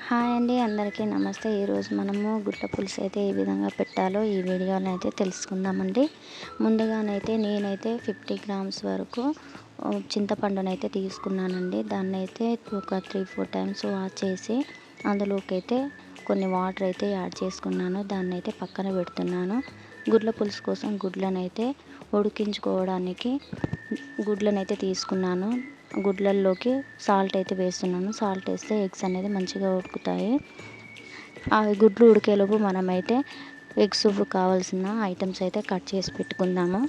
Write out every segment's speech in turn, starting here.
Hi అండి, అందరికీ నమస్తే. ఈరోజు మనము గుడ్ల పులుసు అయితే ఏ విధంగా పెట్టాలో ఈ వీడియోలో అయితే తెలుసుకుందామండి. ముందుగానైతే నేనైతే 50 గ్రామ్స్ వరకు చింతపండునైతే తీసుకున్నానండి. దాన్నైతే ఒక 3-4 టైమ్స్ వాష్ చేసి అందులోకైతే కొన్ని వాటర్ అయితే యాడ్ చేసుకున్నాను. దాన్నైతే పక్కన పెడుతున్నాను. గుడ్ల పులుసు కోసం గుడ్లనైతే ఉడికించుకోవడానికి గుడ్లనైతే తీసుకున్నాను. గుడ్లల్లోకి సాల్ట్ అయితే వేస్తున్నాను. సాల్ట్ వేస్తే ఎగ్స్ అనేది మంచిగా ఉడుకుతాయి. ఆ గుడ్లు ఉడికేలోపు మనమైతే ఎగ్స్ కావాల్సిన ఐటమ్స్ అయితే కట్ చేసి పెట్టుకుందాము.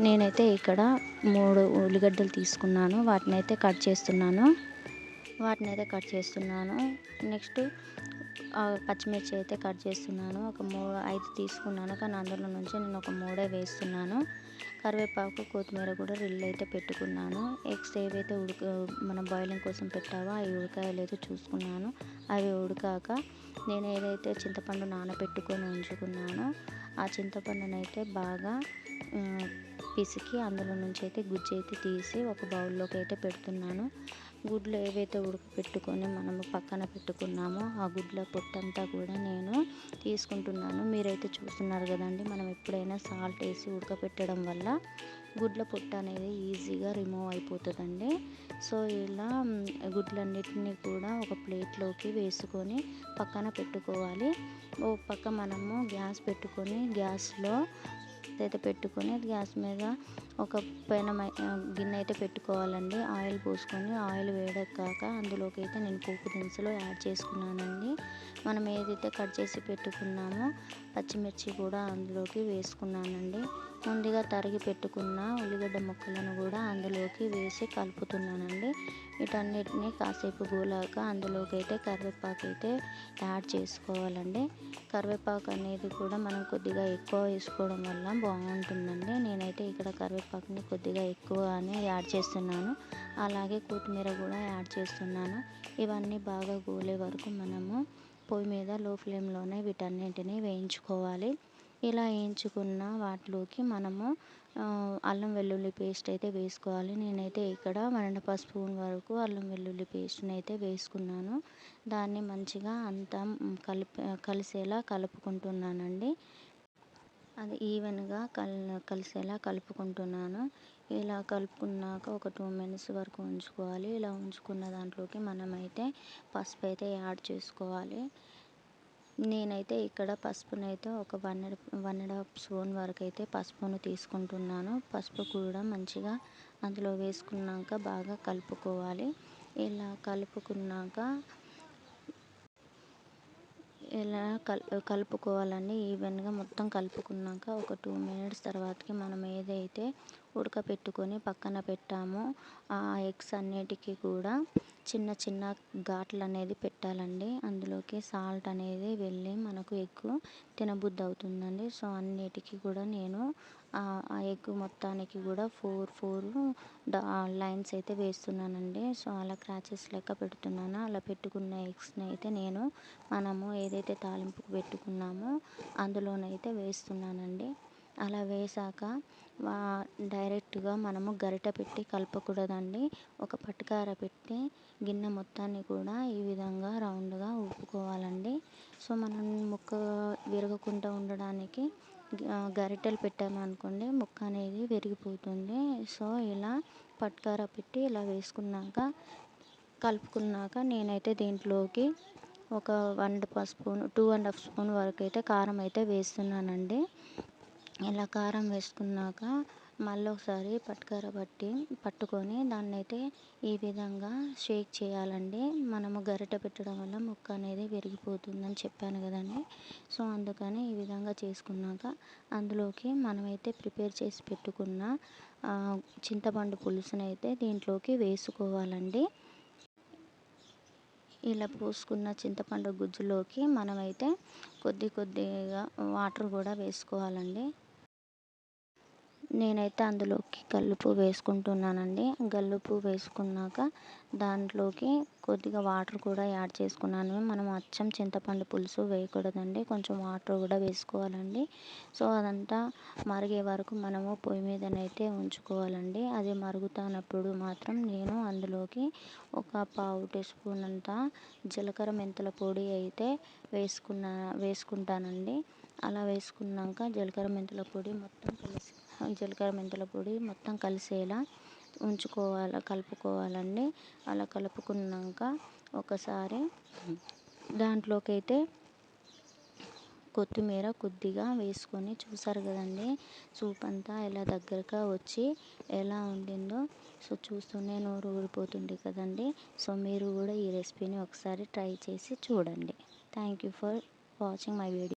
నేనైతే ఇక్కడ 3 ఉల్లిగడ్డలు తీసుకున్నాను. వాటినైతే కట్ చేస్తున్నాను. నెక్స్ట్ పచ్చిమిర్చి అయితే కట్ చేస్తున్నాను. ఒక 5 తీసుకున్నాను, కానీ అందులో నుంచి నేను ఒక 3 వేస్తున్నాను. కరివేపాకు, కొత్తిమీర కూడా రిల్ అయితే పెట్టుకున్నాను. ఎగ్స్ ఏవైతే మనం బాయిలింగ్ కోసం పెట్టావో అవి ఉడకాయో లేదో చూసుకున్నాను. అవి ఉడికాక నేను ఏదైతే చింతపండు నానబెట్టుకొని ఉంచుకున్నానో ఆ చింతపండునైతే బాగా పిసికి అందులో నుంచి అయితే గుజ్జు అయితే తీసి ఒక బౌల్లోకి అయితే పెడుతున్నాను. గుడ్లు ఏవైతే ఉడకపెట్టుకొని మనము పక్కన పెట్టుకున్నామో ఆ గుడ్ల పొట్టంతా కూడా నేను తీసుకుంటున్నాను. మీరైతే చూస్తున్నారు కదండి, మనం ఎప్పుడైనా సాల్ట్ వేసి ఉడకపెట్టడం వల్ల గుడ్ల పొట్టు అనేది ఈజీగా రిమూవ్ అయిపోతుందండి. సో ఇలా గుడ్లన్నిటిని కూడా ఒక ప్లేట్లోకి వేసుకొని పక్కన పెట్టుకోవాలి. ఓ పక్క మనము గ్యాస్ పెట్టుకొని గ్యాస్లో అయితే పెట్టుకొని గ్యాస్ మీద ఒక గిన్నె అయితే పెట్టుకోవాలండి. ఆయిల్ పోసుకొని ఆయిల్ వేడెక్కాక అందులోకి అయితే నేను పోపు దినుసులు యాడ్ చేసుకున్నానండి. మనం ఏదైతే కట్ చేసి పెట్టుకున్నామో పచ్చిమిర్చి కూడా అందులోకి వేసుకున్నానండి. ముందుగా తరిగి పెట్టుకున్న ఉల్లిగడ్డ ముక్కలను కూడా అందులోకి వేసి కలుపుతున్నానండి. వీటన్నిటిని కాసేపు గోలాక అందులోకి అయితే కరివేపాకు అయితే యాడ్ చేసుకోవాలండి. కరివేపాకు అనేది కూడా మనం కొద్దిగా ఎక్కువ వేసుకోవడం వల్ల బాగుంటుందండి. నేనైతే ఇక్కడ కరివేపాకుని కొద్దిగా ఎక్కువగానే యాడ్ చేస్తున్నాను. అలాగే కొత్తిమీర కూడా యాడ్ చేస్తున్నాను. ఇవన్నీ బాగా గోలే వరకు మనము పొయ్యి మీద లో ఫ్లేమ్లోనే వీటన్నింటినీ వేయించుకోవాలి. ఇలా వేయించుకున్న వాటిలోకి మనము అల్లం వెల్లుల్లి పేస్ట్ అయితే వేసుకోవాలి. నేనైతే ఇక్కడ 1½ స్పూన్ వరకు అల్లం వెల్లుల్లి పేస్ట్ని అయితే వేసుకున్నాను. దాన్ని మంచిగా అంతా కలిసేలా కలుపుకుంటున్నానండి. అది ఈవెన్గా కలిసేలా కలుపుకుంటున్నాను. ఇలా కలుపుకున్నాక ఒక 2 మినిట్స్ వరకు ఉంచుకోవాలి. ఇలా ఉంచుకున్న దాంట్లోకి మనమైతే పసుపు అయితే యాడ్ చేసుకోవాలి. నేనైతే ఇక్కడ పసుపునైతే ఒక 1½ స్పూన్ వరకు అయితే పసుపును తీసుకుంటున్నాను. పసుపు కూడా మంచిగా అందులో వేసుకున్నాక బాగా కలుపుకోవాలి. ఇలా కలుపుకున్నాక కలుపుకోవాలండి. ఈవెన్గా మొత్తం కలుపుకున్నాక ఒక 2 మినిట్స్ తర్వాతకి మనం ఏదైతే ఉడకపెట్టుకొని పక్కన పెట్టామో ఆ ఎగ్స్ అన్నిటికీ కూడా చిన్న చిన్న ఘాట్లు అనేది పెట్టాలండి. అందులోకి సాల్ట్ అనేది వెళ్ళి మనకు ఎగ్ తినబుద్ధి అవుతుందండి. సో అన్నిటికీ కూడా నేను ఆ ఎగ్ మొత్తానికి కూడా 4 లైన్స్ అయితే వేస్తున్నానండి. సో అలా క్రాచెస్ లెక్క పెడుతున్నాను. అలా పెట్టుకున్న ఎగ్స్ని అయితే నేను మనము ఏదైతే తాలింపుకు పెట్టుకున్నామో అందులోనైతే వేస్తున్నానండి. అలా వేసాక డైరెక్ట్గా మనము గరిటె పెట్టి కలపకూడదండి. ఒక పటికార పెట్టి గిన్నె మొత్తాన్ని కూడా ఈ విధంగా రౌండ్గా ఊపుకోవాలండి. సో మనం ముక్క విరగకుండా ఉండడానికి గరిటెలు పెట్టామనుకోండి ముక్క అనేది విరిగిపోతుంది. సో ఇలా పటికార పెట్టి ఇలా వేసుకున్నాక కలుపుకున్నాక నేనైతే దీంట్లోకి ఒక 2½ స్పూన్ వరకు అయితే కారం అయితే వేస్తున్నానండి. ఇలా కారం వేసుకున్నాక మళ్ళీ ఒకసారి పటికార పట్టుకొని దాన్ని అయితే ఈ విధంగా షేక్ చేయాలండి. మనము గరిటె పెట్టడం వల్ల ముక్క అనేది విరిగిపోతుందని చెప్పాను కదండి. సో అందుకని ఈ విధంగా చేసుకున్నాక అందులోకి మనమైతే ప్రిపేర్ చేసి పెట్టుకున్న చింతపండు పులుసుని అయితే దీంట్లోకి వేసుకోవాలండి. ఇలా పోసుకున్న చింతపండు గుజ్జులోకి మనమైతే కొద్దిగా వాటర్ కూడా వేసుకోవాలండి. నేనైతే అందులోకి కల్లుప్పు వేసుకుంటున్నానండి. కల్లుప్పు వేసుకున్నాక దాంట్లోకి కొద్దిగా వాటర్ కూడా యాడ్ చేసుకున్నాను. మనం అచ్చం చింతపండు పులుసు వేయకూడదండి, కొంచెం వాటర్ కూడా వేసుకోవాలండి. సో అదంతా మరిగే వరకు మనము పొయ్యి మీదనైతే ఉంచుకోవాలండి. అది మరుగుతున్నప్పుడు మాత్రం నేను అందులోకి ఒక పావు టీ స్పూన్ అంతా జీలకర్ర మెంతుల పొడి అయితే వేసుకుంటానండి. అలా వేసుకున్నాక జీలకర్ర మెంతుల పొడి మొత్తం కలిసేలా కలుపుకోవాలండి. అలా కలుపుకున్నాక ఒకసారి దాంట్లోకి అయితే కొత్తిమీర కొద్దిగా వేసుకొని, చూసారు కదండి సూప్ అంతా ఎలా దగ్గరగా వచ్చి ఎలా ఉండిందో. సో చూస్తూనే నోరు ఊరిపోతుంది కదండి. సో మీరు కూడా ఈ రెసిపీని ఒకసారి ట్రై చేసి చూడండి. Thank you for watching my video.